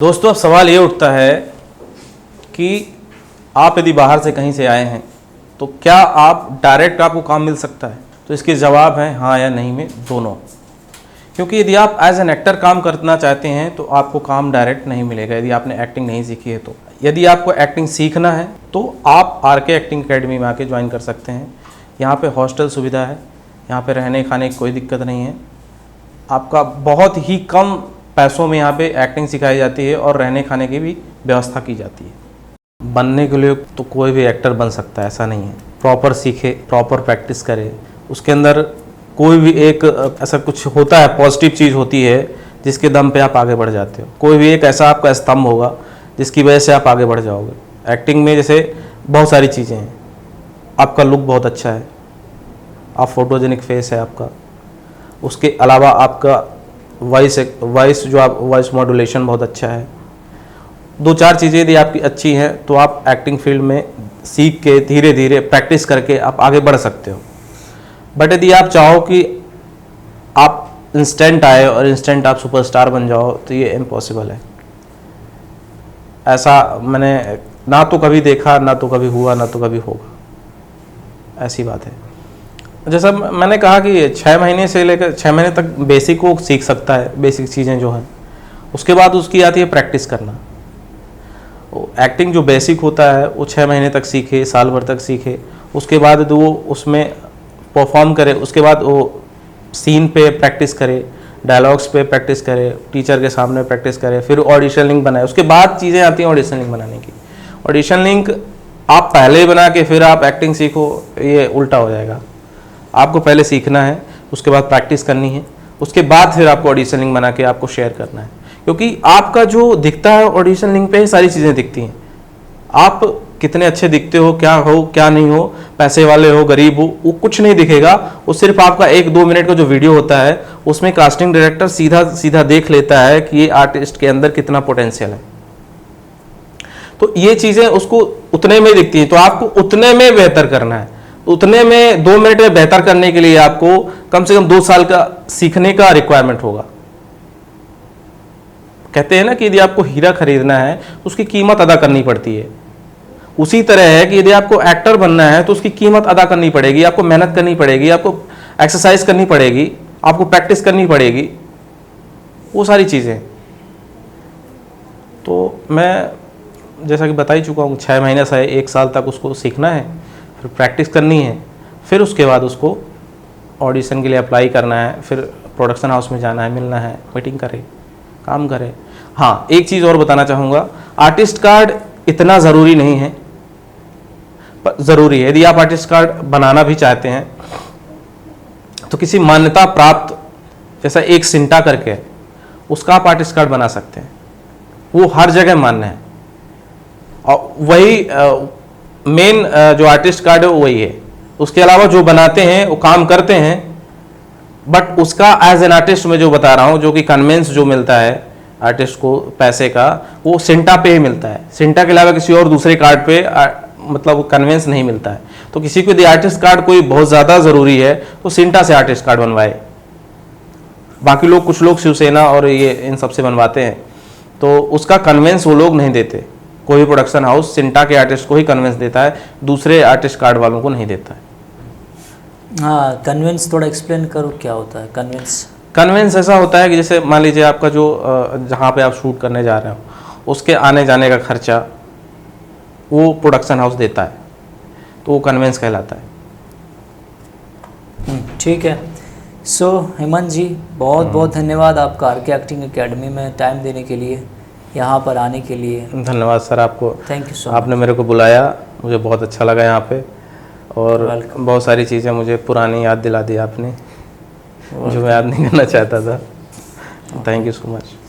दोस्तों अब सवाल ये उठता है कि आप यदि बाहर से कहीं से आए हैं तो क्या आप डायरेक्ट आपको काम मिल सकता है। तो इसके जवाब है हाँ या नहीं में दोनों। क्योंकि यदि आप एज एन एक्टर काम करना चाहते हैं तो आपको काम डायरेक्ट नहीं मिलेगा यदि आपने एक्टिंग नहीं सीखी है। तो यदि आपको एक्टिंग सीखना है तो आप आरके एक्टिंग अकेडमी में आके ज्वाइन कर सकते हैं। यहाँ पे हॉस्टल सुविधा है, यहाँ पे रहने खाने की कोई दिक्कत नहीं है। आपका बहुत ही कम पैसों में यहाँ पे एक्टिंग सिखाई जाती है और रहने खाने की भी व्यवस्था की जाती है। बनने के लिए तो कोई भी एक्टर बन सकता है, ऐसा नहीं है। प्रॉपर सीखे, प्रॉपर प्रैक्टिस करे, उसके अंदर कोई भी एक ऐसा कुछ होता है, पॉजिटिव चीज़ होती है जिसके दम पे आप आगे बढ़ जाते हो। कोई भी एक ऐसा आपका स्तंभ होगा जिसकी वजह से आप आगे बढ़ जाओगे। एक्टिंग में जैसे बहुत सारी चीज़ें हैं। आपका लुक बहुत अच्छा है, आप फोटोजेनिक फेस है आपका, उसके अलावा आपका वॉइस मॉड्यूलेशन बहुत अच्छा है। दो चार चीज़ें यदि आपकी अच्छी हैं तो आप एक्टिंग फील्ड में सीख के धीरे धीरे प्रैक्टिस करके आप आगे बढ़ सकते हो। बट यदि आप चाहो कि आप इंस्टेंट आए और इंस्टेंट आप सुपरस्टार बन जाओ तो ये इम्पॉसिबल है। ऐसा मैंने ना तो कभी देखा, ना तो कभी हुआ, ना तो कभी होगा। ऐसी बात है। जैसा मैंने कहा कि 6 महीने से लेकर 6 महीने तक बेसिक को सीख सकता है, बेसिक चीज़ें जो हैं। उसके बाद उसकी आती है प्रैक्टिस करना। एक्टिंग जो बेसिक होता है वो 6 महीने तक सीखे, साल भर तक सीखे। उसके बाद वो उसमें परफॉर्म करे, उसके बाद वो सीन पे प्रैक्टिस करे, डायलॉग्स पे प्रैक्टिस करे, टीचर के सामने प्रैक्टिस करे, फिर ऑडिशन लिंक बनाए। उसके बाद चीज़ें आती हैं ऑडिशन लिंक बनाने की। ऑडिशन लिंक आप पहले ही बना के फिर आप एक्टिंग सीखो, ये उल्टा हो जाएगा। आपको पहले सीखना है, उसके बाद प्रैक्टिस करनी है, उसके बाद फिर आपको ऑडिशन लिंक बना के आपको शेयर करना है। क्योंकि आपका जो दिखता है ऑडिशन लिंक पे सारी चीज़ें दिखती हैं। आप कितने अच्छे दिखते हो क्या नहीं हो, पैसे वाले हो गरीब हो, वो कुछ नहीं दिखेगा। वो सिर्फ आपका 1-2 मिनट का जो वीडियो होता है उसमें कास्टिंग डायरेक्टर सीधा सीधा देख लेता है कि ये आर्टिस्ट के अंदर कितना पोटेंशियल है। तो ये चीज़ें उसको उतने में दिखती हैं। तो आपको उतने में बेहतर करना है। उतने में 2 मिनट में बेहतर करने के लिए आपको कम से कम 2 साल का सीखने का रिक्वायरमेंट होगा। कहते हैं ना कि यदि आपको हीरा खरीदना है तो उसकी कीमत अदा करनी पड़ती है। उसी तरह है कि यदि आपको एक्टर बनना है तो उसकी कीमत अदा करनी पड़ेगी, आपको मेहनत करनी पड़ेगी, आपको एक्सरसाइज करनी पड़ेगी, आपको प्रैक्टिस करनी पड़ेगी, वो सारी चीज़ें। तो मैं जैसा कि बता ही चुका हूँ, 6 महीने से 1 साल तक उसको सीखना है, फिर प्रैक्टिस करनी है, फिर उसके बाद उसको ऑडिशन के लिए अप्लाई करना है, फिर प्रोडक्शन हाउस में जाना है, मिलना है, मीटिंग करे, काम करे। हाँ, एक चीज़ और बताना चाहूँगा, आर्टिस्ट कार्ड इतना ज़रूरी नहीं है, पर ज़रूरी है। यदि आप आर्टिस्ट कार्ड बनाना भी चाहते हैं तो किसी मान्यता प्राप्त, जैसा एक सिंटा करके है, उसका आप आर्टिस्ट कार्ड बना सकते हैं। वो हर जगह मान्य है और वही मेन जो आर्टिस्ट कार्ड है वो वही है। उसके अलावा जो बनाते हैं वो काम करते हैं, बट उसका एज एन आर्टिस्ट में जो बता रहा हूँ, जो कि कन्वेंस जो मिलता है आर्टिस्ट को पैसे का, वो सिंटा पे ही मिलता है। सिंटा के अलावा किसी और दूसरे कार्ड पे मतलब कन्वेंस नहीं मिलता है। तो किसी को यदि आर्टिस्ट कार्ड कोई बहुत ज़्यादा ज़रूरी है तो सिंटा से आर्टिस्ट कार्ड बनवाए। बाकी लोग, कुछ लोग शिवसेना और ये इन सब से बनवाते हैं, तो उसका कन्वेंस वो लोग नहीं देते। कोई प्रोडक्शन हाउस सिंटा के आर्टिस्ट को ही कन्वेंस देता है, दूसरे आर्टिस्ट कार्ड वालों को नहीं देता है। हाँ, कन्वेंस थोड़ा एक्सप्लेन करो, क्या होता है कन्वेंस? कन्वेंस ऐसा होता है कि जैसे मान लीजिए आपका जो जहाँ पे आप शूट करने जा रहे हो उसके आने जाने का खर्चा वो प्रोडक्शन हाउस देता है, तो वो कन्वेंस कहलाता है। ठीक है। सो हेमंत जी, बहुत बहुत धन्यवाद आपका आरके एक्टिंग अकेडमी में टाइम देने के लिए, यहाँ पर आने के लिए। धन्यवाद सर आपको। थैंक यू सो आपने मेरे को बुलाया, मुझे बहुत अच्छा लगा यहाँ पे, और बहुत सारी चीज़ें मुझे पुरानी याद दिला दी आपने, जो मैं याद नहीं करना चाहता था। Thank you so much.